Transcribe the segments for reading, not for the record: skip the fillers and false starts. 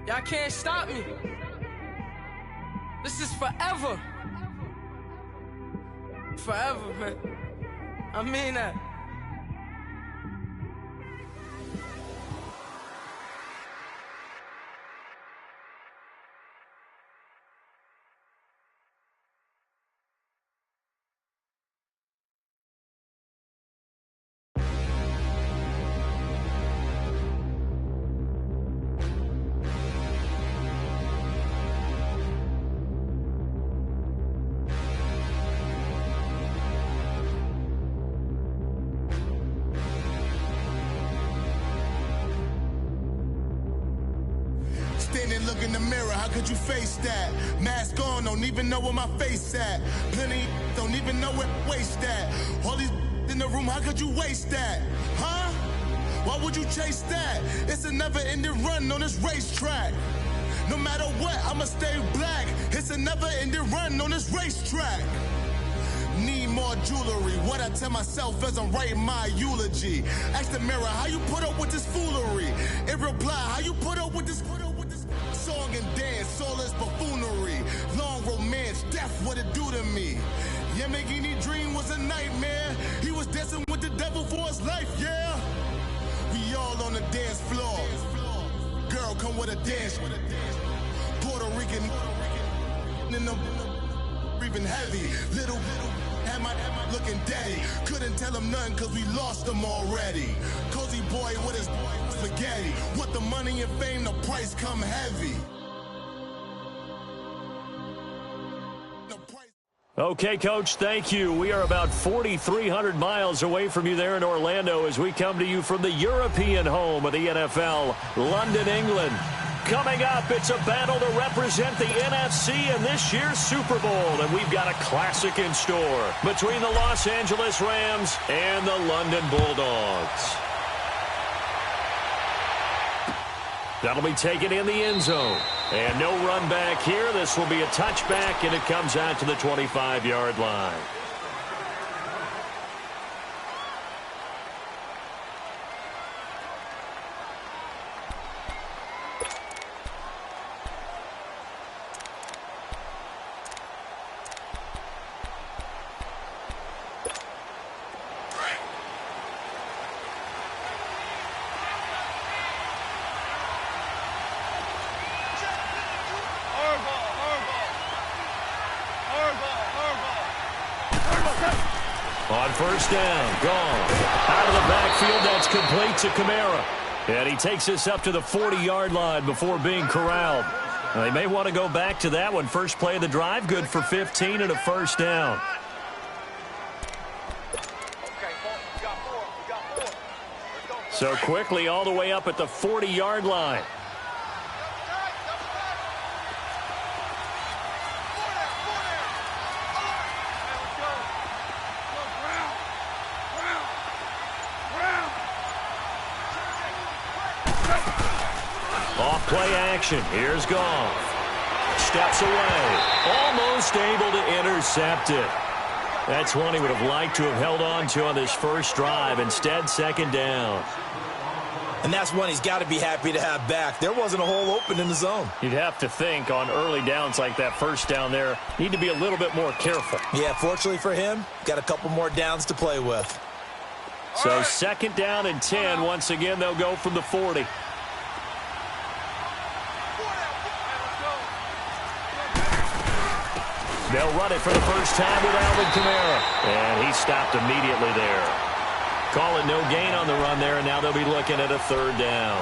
Y'all can't stop me. This is forever. Forever, man. I mean that. Look in the mirror, how could you face that? Mask on, don't even know where my face at. Plenty don't even know where waste at. All these in the room, how could you waste that? Huh? Why would you chase that? It's a never-ending run on this racetrack. No matter what, I'ma stay black. It's a never-ending run on this racetrack. Need more jewelry, what I tell myself as I'm writing my eulogy. Ask the mirror, how you put up with this foolery? In reply, how you put up with this song and dance, all this buffoonery. Long romance, death, what it do to me? Yamagini dream was a nightmare. He was dancing with the devil for his life, yeah. We all on the dance floor. Girl, come with a dance. Puerto Rican in the breathing heavy. Little had my looking daddy. Couldn't tell him nothing cause we lost him already. Cozy boy with his spaghetti. With the money and fame, the price come heavy. Okay, Coach, thank you. We are about 4,300 miles away from you there in Orlando as we come to you from the European home of the NFL, London, England. Coming up, it's a battle to represent the NFC in this year's Super Bowl, and we've got a classic in store between the Los Angeles Rams and the London Bulldogs. That'll be taken in the end zone. And no run back here. This will be a touchback, and it comes out to the 25-yard line. On first down, gone. Out of the backfield, that's complete to Kamara. And he takes us up to the 40-yard line before being corralled. They may want to go back to that one. First play of the drive, good for 15 and a first down. So quickly all the way up at the 40-yard line. Play action. Here's Goff. Steps away. Almost able to intercept it. That's one he would have liked to have held on to on this first drive. Instead, second down. And that's one he's got to be happy to have back. There wasn't a hole open in the zone. You'd have to think on early downs like that first down there, need to be a little bit more careful. Yeah, fortunately for him, got a couple more downs to play with. So second down and 10. Once again, they'll go from the 40. They'll run it for the first time with Alvin Kamara. And he stopped immediately there. Call it no gain on the run there, and now they'll be looking at a third down.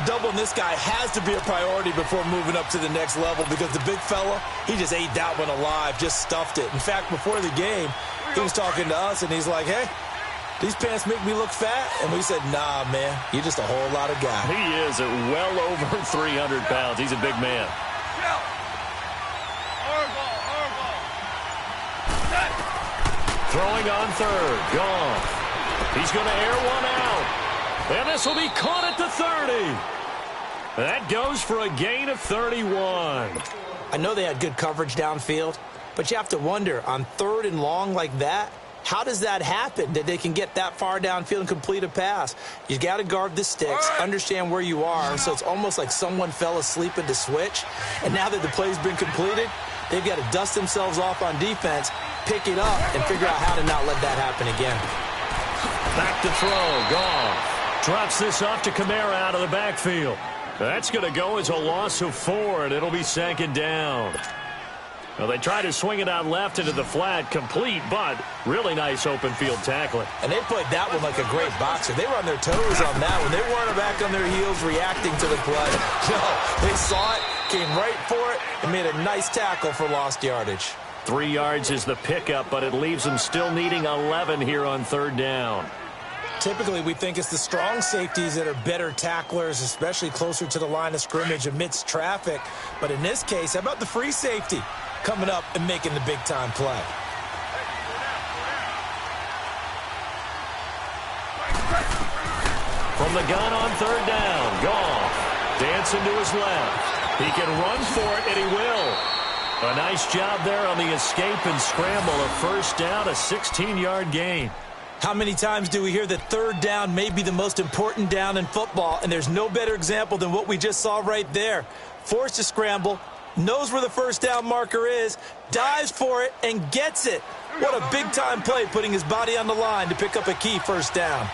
Doubling this guy has to be a priority before moving up to the next level because the big fella, he just ate that one alive, just stuffed it. In fact, before the game, he was talking to us, and he's like, hey, these pants make me look fat. And we said, nah, man, you're just a whole lot of guy. He is at well over 300 pounds. He's a big man. Throwing on third. Goff. He's going to air one out. And this will be caught at the 30. That goes for a gain of 31. I know they had good coverage downfield, but you have to wonder, on third and long like that, How does that happen, that they can get that far downfield and complete a pass? You got to guard the sticks, understand where you are, so it's almost like someone fell asleep at the switch, and now that the play's been completed, they've got to dust themselves off on defense, pick it up, and figure out how to not let that happen again. Back to throw, Goff. Drops this off to Kamara out of the backfield. That's going to go as a loss of 4, and it'll be 2nd down. Well, they try to swing it out left into the flat, complete, but really nice open field tackling. And they played that one like a great boxer. They were on their toes on that one. They weren't back on their heels reacting to the play. No, they saw it, came right for it, and made a nice tackle for lost yardage. 3 yards is the pickup, but it leaves them still needing 11 here on 3rd down. Typically, we think it's the strong safeties that are better tacklers, especially closer to the line of scrimmage amidst traffic. But in this case, how about the free safety coming up and making the big-time play? From the gun on 3rd down, Goff dancing to his left. He can run for it, and he will. A nice job there on the escape and scramble. A 1st down, a 16-yard gain. How many times do we hear that 3rd down may be the most important down in football, and there's no better example than what we just saw right there. Forced to scramble, knows where the 1st down marker is, dives for it, and gets it. What a big-time play, putting his body on the line to pick up a key 1st down.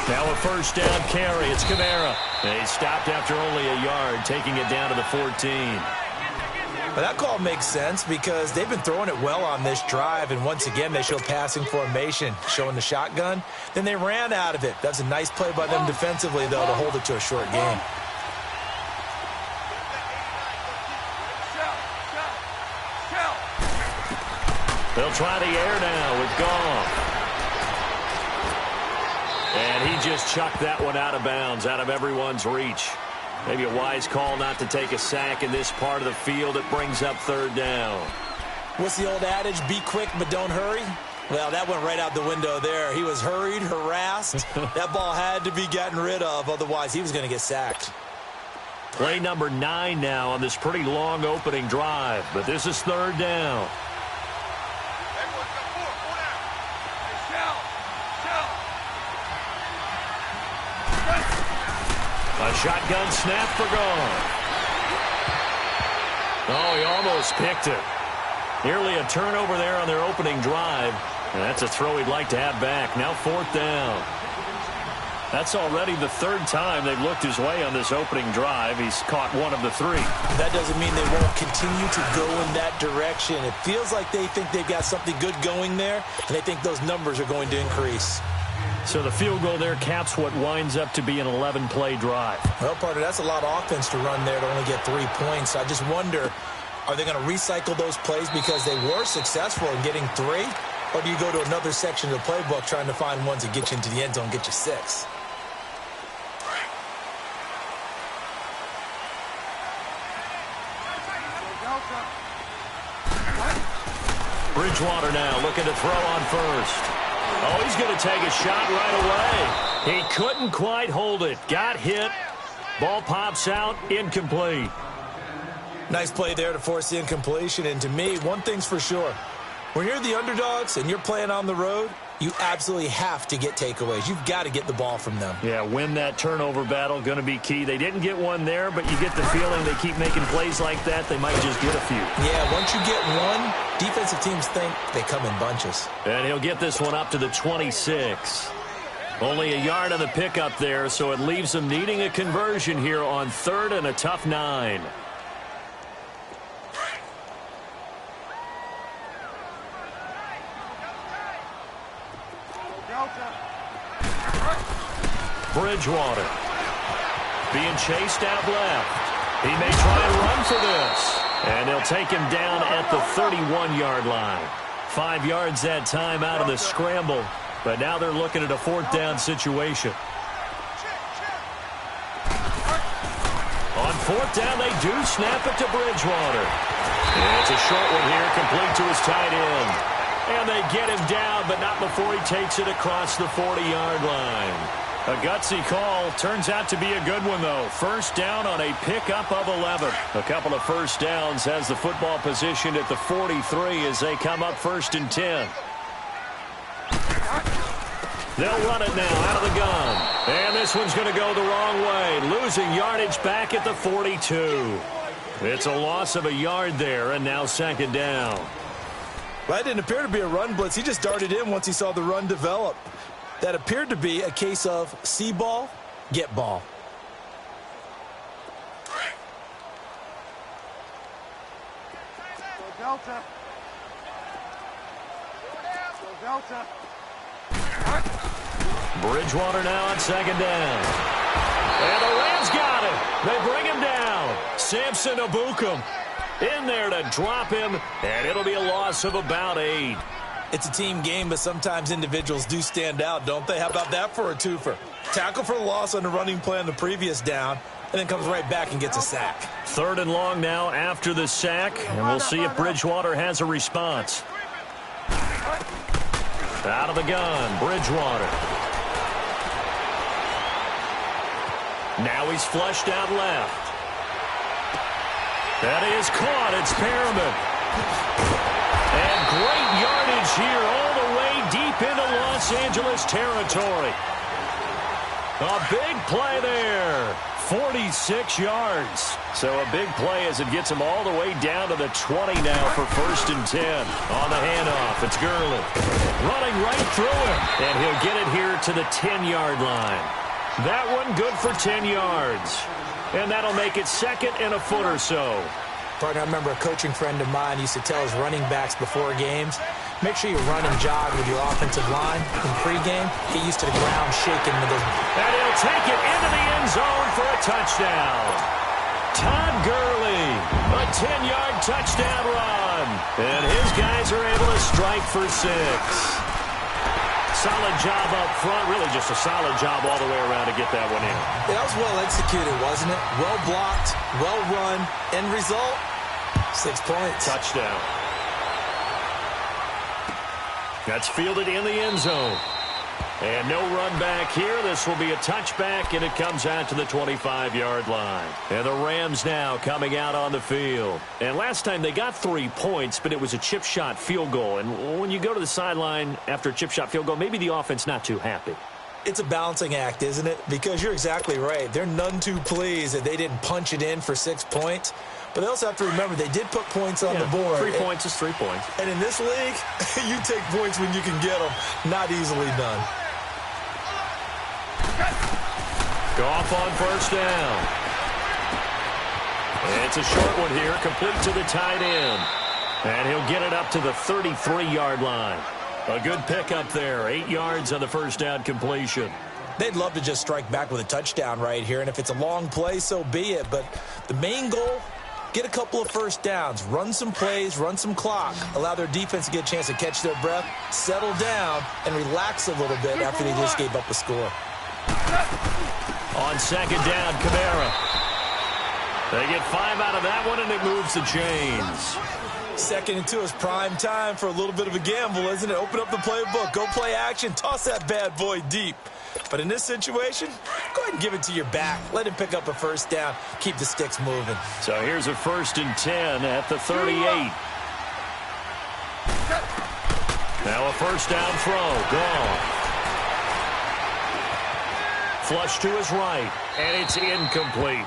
Now a 1st down carry. It's Kamara. He stopped after only a yard, taking it down to the 14. Well, that call makes sense because they've been throwing it well on this drive, and once again they show passing formation, showing the shotgun. Then they ran out of it. That's a nice play by them defensively, though, to hold it to a short game. They'll try the air now with Goff. And he just chucked that one out of bounds, out of everyone's reach. Maybe a wise call not to take a sack in this part of the field. It brings up 3rd down. What's the old adage? Be quick, but don't hurry? Well, that went right out the window there. He was hurried, harassed. That ball had to be gotten rid of, otherwise he was going to get sacked. Play number 9 now on this pretty long opening drive, but this is 3rd down. A shotgun snap for Goff. Oh, he almost picked it. Nearly a turnover there on their opening drive. And that's a throw he'd like to have back. Now 4th down. That's already the 3rd time they've looked his way on this opening drive. He's caught 1 of the 3. That doesn't mean they won't continue to go in that direction. It feels like they think they've got something good going there, and they think those numbers are going to increase. So the field goal there caps what winds up to be an 11-play drive. Well, partner, that's a lot of offense to run there to only get 3 points. I just wonder, are they going to recycle those plays because they were successful in getting 3? Or do you go to another section of the playbook trying to find ones that get you into the end zone, get you 6? Bridgewater now looking to throw on 1st. Oh, he's going to take a shot right away. He couldn't quite hold it. Got hit. Ball pops out. Incomplete. Nice play there to force the incompletion. And to me, one thing's for sure. When you're the underdogs and you're playing on the road, you absolutely have to get takeaways. You've got to get the ball from them. Yeah, win that turnover battle, going to be key. They didn't get one there, but you get the feeling they keep making plays like that, they might just get a few. Yeah, once you get one, defensive teams think they come in bunches. And he'll get this one up to the 26. Only a yard on the pickup there, so it leaves them needing a conversion here on 3rd and a tough 9. Bridgewater being chased out left. He may try and run for this. And they'll take him down at the 31-yard line. 5 yards that time out of the scramble. But now they're looking at a 4th down situation. On 4th down, they do snap it to Bridgewater. And it's a short one here, complete to his tight end. And they get him down, but not before he takes it across the 40-yard line. A gutsy call. Turns out to be a good one, though. First down on a pickup of 11. A couple of first downs has the football position at the 43 as they come up 1st and 10. They'll run it now out of the gun. And this one's going to go the wrong way. Losing yardage back at the 42. It's a loss of a yard there, and now 2nd down. Well, that didn't appear to be a run blitz. He just darted in once he saw the run develop. That appeared to be a case of see ball, get ball. Delta. Delta. Bridgewater now on 2nd down. And the Rams got him. They bring him down. Samson Abukum in there to drop him, and it'll be a loss of about 8. It's a team game, but sometimes individuals do stand out, don't they? How about that for a twofer? Tackle for the loss on the running play on the previous down, and then comes right back and gets a sack. 3rd and long now after the sack, and we'll see if Bridgewater has a response. Out of the gun, Bridgewater. Now he's flushed out left. That is caught. It's Perriman. And great yardage here all the way deep into Los Angeles territory. A big play there. 46 yards. So a big play as it gets him all the way down to the 20 now for 1st and 10. On the handoff, it's Gurley. Running right through him. And he'll get it here to the 10-yard line. That one good for 10 yards. And that'll make it 2nd and a foot or so. Partner, I remember a coaching friend of mine used to tell his running backs before games, make sure you run and jog with your offensive line in pregame. Get used to the ground shaking with those. And he'll take it into the end zone for a touchdown. Todd Gurley, a 10-yard touchdown run. And his guys are able to strike for 6. Solid job up front. Really just a solid job all the way around to get that one in. Yeah, that was well executed, wasn't it? Well blocked, well run. End result, 6 points. Touchdown. That's fielded in the end zone. And no run back here. This will be a touchback, and it comes out to the 25-yard line. And the Rams now coming out on the field. And last time they got 3 points, but it was a chip shot field goal. And when you go to the sideline after a chip shot field goal, maybe the offense not too happy. It's a balancing act, isn't it? Because you're exactly right. They're none too pleased that they didn't punch it in for 6 points. But they also have to remember they did put points on the board. 3 points is 3 points. And in this league, you take points when you can get them. Not easily done. Goff on 1st down. It's a short one here, complete to the tight end. And he'll get it up to the 33-yard line. A good pickup there, 8 yards on the 1st down completion. They'd love to just strike back with a touchdown right here, and if it's a long play, so be it. But the main goal, get a couple of 1st downs, run some plays, run some clock, allow their defense to get a chance to catch their breath, settle down, and relax a little bit after they just gave up a score. On 2nd down, Kamara. They get 5 out of that one, and it moves the chains. 2nd and 2 is prime time for a little bit of a gamble, isn't it? Open up the playbook, go play action, toss that bad boy deep. But in this situation, go ahead and give it to your back. Let him pick up a 1st down, keep the sticks moving. So here's a 1st and 10 at the 38. Now a 1st down throw, gone. Flush to his right, and it's incomplete.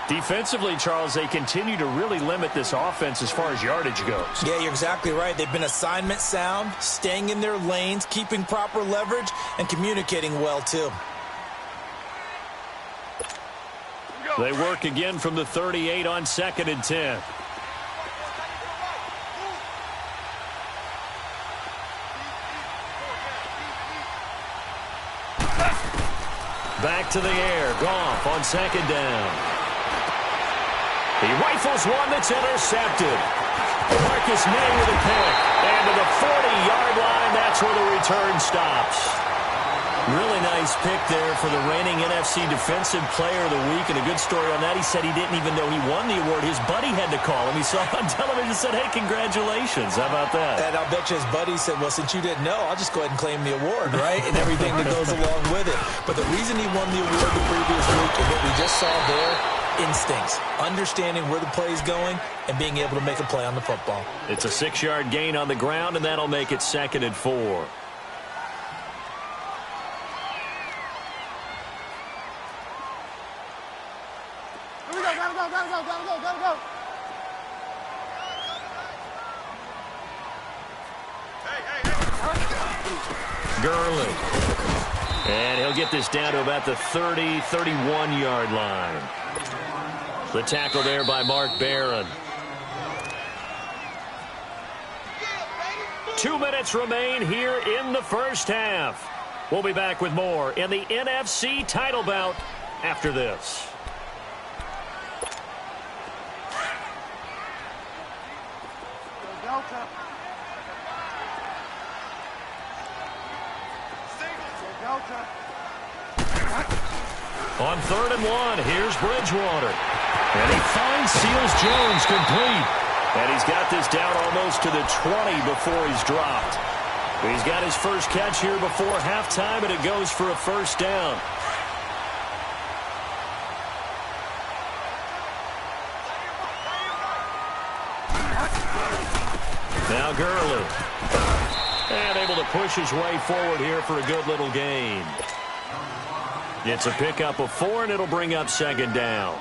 Defensively, Charles, they continue to really limit this offense as far as yardage goes. Yeah, you're exactly right. They've been assignment sound, staying in their lanes, keeping proper leverage, and communicating well, too. They work again from the 38 on 2nd and 10. Back to the air. Goff on 2nd down. He rifles one that's intercepted. Marcus May with a pick. And to the 40-yard line, that's where the return stops. Really nice pick there for the reigning NFC Defensive Player of the Week, and a good story on that. He said he didn't even know he won the award. His buddy had to call him. He saw him on television and said, hey, congratulations. How about that? And I'll bet you his buddy said, well, since you didn't know, I'll just go ahead and claim the award, right? And everything that goes along with it. But the reason he won the award the previous week is what we just saw there, instincts, understanding where the play is going and being able to make a play on the football. It's a 6-yard gain on the ground, and that'll make it 2nd and 4. Gotta go. Gurley. And he'll get this down to about the 30, 31-yard line. The tackle there by Mark Barron. 2 minutes remain here in the first half. We'll be back with more in the NFC title bout after this. Delta. On 3rd and 1, here's Bridgewater. And he finds Seals-Jones complete. And he's got this down almost to the 20 before he's dropped. He's got his first catch here before halftime, and it goes for a first down. Now Gurley. And able to push his way forward here for a good little gain. It's a pickup of 4, and it'll bring up 2nd down.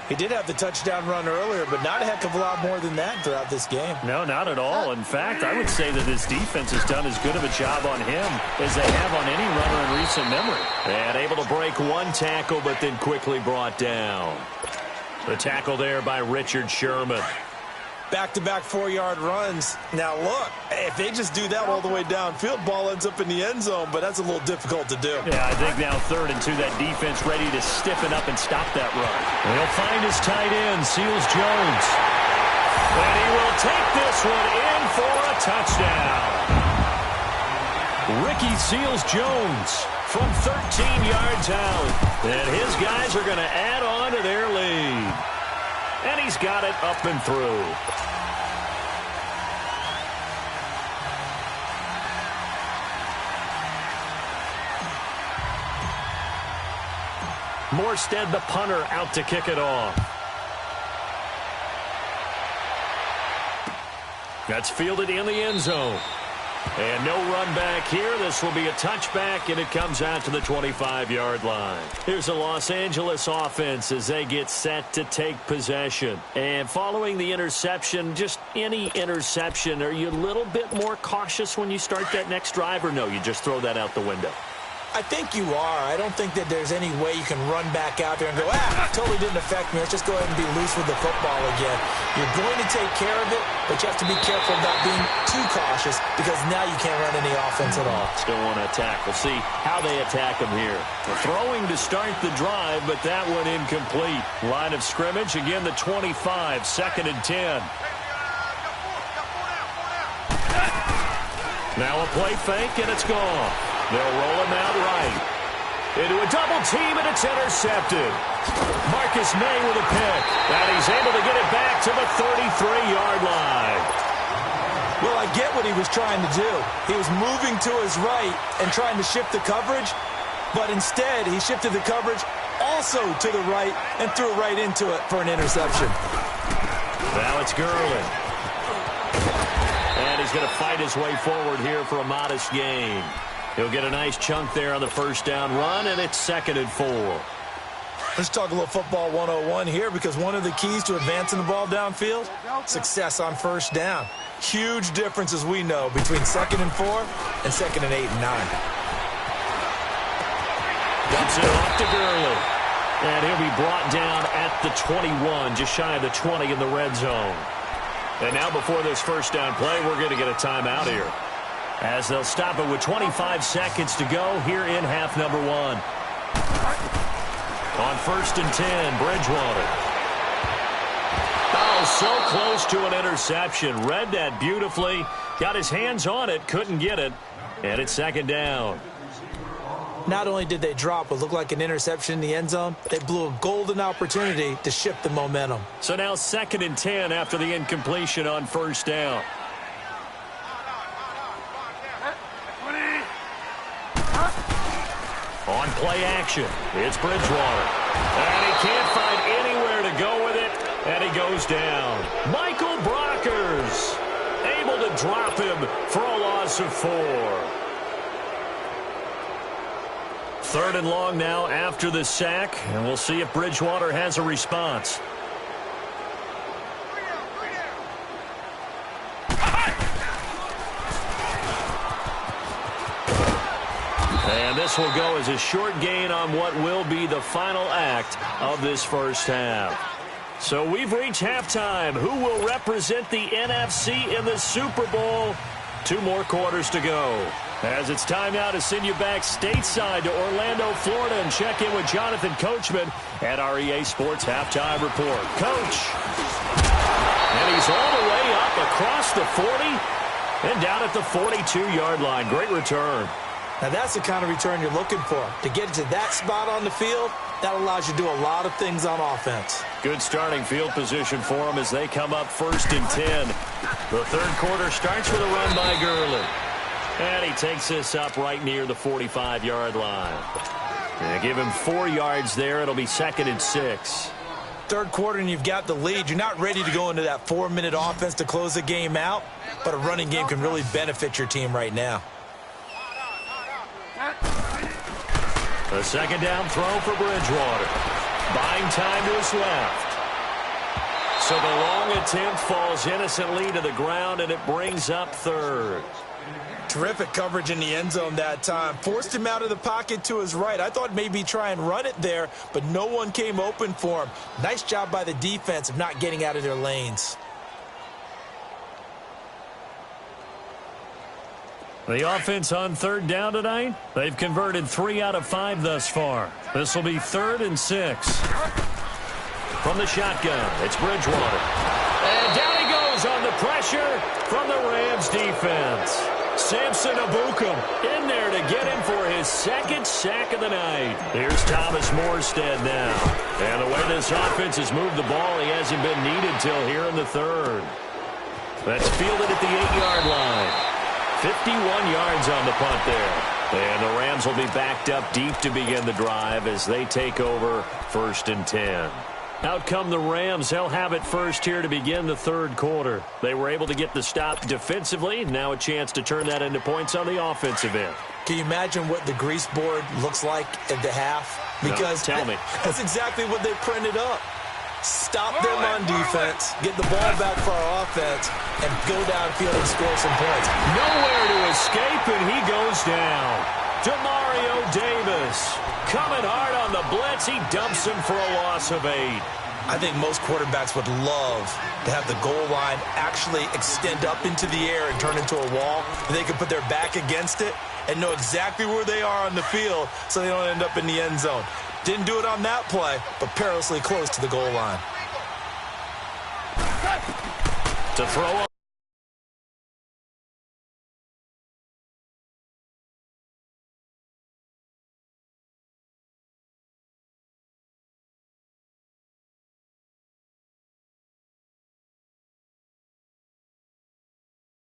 He did have the touchdown run earlier, but not a heck of a lot more than that throughout this game. No, not at all. In fact, I would say that this defense has done as good of a job on him as they have on any runner in recent memory. And able to break one tackle, but then quickly brought down. The tackle there by Richard Sherman. Back-to-back 4-yard runs. Now, look, if they just do that all the way downfield, ball ends up in the end zone, but that's a little difficult to do. Yeah, I think now 3rd and 2, that defense ready to stiffen up and stop that run. He'll find his tight end, Seals-Jones. And he will take this one in for a touchdown. Ricky Seals-Jones from 13 yards out. And his guys are going to add on to their lead. And he's got it up and through. Morstead, the punter, out to kick it off. That's fielded in the end zone. And no run back here. This will be a touchback, and it comes out to the 25-yard line. Here's a Los Angeles offense as they get set to take possession. And following the interception, just any interception, are you a little bit more cautious when you start that next drive, or no, you just throw that out the window? I think you are. I don't think that there's any way you can run back out there and go, totally didn't affect me. Let's just go ahead and be loose with the football again. You're going to take care of it, but you have to be careful about being too cautious because now you can't run any offense at all. Still want to attack. We'll see how they attack him here. They're throwing to start the drive, but that one incomplete. Line of scrimmage, again the 25, 2nd and 10. Now a play fake, and it's gone. They'll roll him out right. Into a double team, and it's intercepted. Marcus May with a pick. And he's able to get it back to the 33-yard line. Well, I get what he was trying to do. He was moving to his right and trying to shift the coverage, but instead he shifted the coverage also to the right and threw it right into it for an interception. Now it's Gurley. And he's going to fight his way forward here for a modest gain. He'll get a nice chunk there on the first down run, and it's 2nd and 4. Let's talk a little football 101 here, because one of the keys to advancing the ball downfield, success on first down. Huge difference, as we know, between 2nd and 4 and 2nd and 8 and 9. Dumps it off to Gurley. And he'll be brought down at the 21, just shy of the 20 in the red zone. And now before this first down play, we're going to get a timeout here, as they'll stop it with 25 seconds to go here in half number 1. On 1st and 10, Bridgewater. Oh, so close to an interception. Read that beautifully. Got his hands on it, couldn't get it. And it's 2nd down. Not only did they drop what looked like an interception in the end zone, they blew a golden opportunity to shift the momentum. So now 2nd and 10 after the incompletion on first down. On play action, it's Bridgewater. And he can't find anywhere to go with it, and he goes down. Michael Brockers able to drop him for a loss of 4. 3rd and long now after the sack, and we'll see if Bridgewater has a response. And this will go as a short gain on what will be the final act of this first half. So we've reached halftime. Who will represent the NFC in the Super Bowl? 2 more quarters to go. As it's time now to send you back stateside to Orlando, Florida, and check in with Jonathan Coachman at our EA Sports Halftime Report. Coach. And he's all the way up across the 40 and down at the 42-yard line. Great return. Now, that's the kind of return you're looking for. To get to that spot on the field, that allows you to do a lot of things on offense. Good starting field position for them as they come up 1st and 10. The 3rd quarter starts with a run by Gurley. And he takes this up right near the 45-yard line. They give him 4 yards there. It'll be 2nd and 6. 3rd quarter and you've got the lead. You're not ready to go into that 4-minute offense to close the game out, but a running game can really benefit your team right now. A 2nd down throw for Bridgewater. Buying time to his left. So the long attempt falls innocently to the ground, and it brings up 3rd. Terrific coverage in the end zone that time. Forced him out of the pocket to his right. I thought maybe try and run it there, but no one came open for him. Nice job by the defense of not getting out of their lanes. The offense on 3rd down tonight, they've converted 3 out of 5 thus far. This will be 3rd and 6. From the shotgun, it's Bridgewater. And down he goes on the pressure from the Rams defense. Samson Abukum in there to get him for his 2nd sack of the night. Here's Thomas Morstead now. And the way this offense has moved the ball, he hasn't been needed till here in the 3rd. That's fielded at the 8-yard line. 51 yards on the punt there. And the Rams will be backed up deep to begin the drive as they take over 1st and 10. Out come the Rams. They'll have it first here to begin the 3rd quarter. They were able to get the stop defensively. Now a chance to turn that into points on the offensive end. Can you imagine what the grease board looks like at the half? Because no, tell me. That's exactly what they printed up. Stop them on defense, get the ball back for our offense, and go downfield and score some points. Nowhere to escape, and he goes down. Demario Davis coming hard on the blitz. He dumps him for a loss of 8. I think most quarterbacks would love to have the goal line actually extend up into the air and turn into a wall. They can put their back against it and know exactly where they are on the field so they don't end up in the end zone. Didn't do it on that play, but perilously close to the goal line. To throw a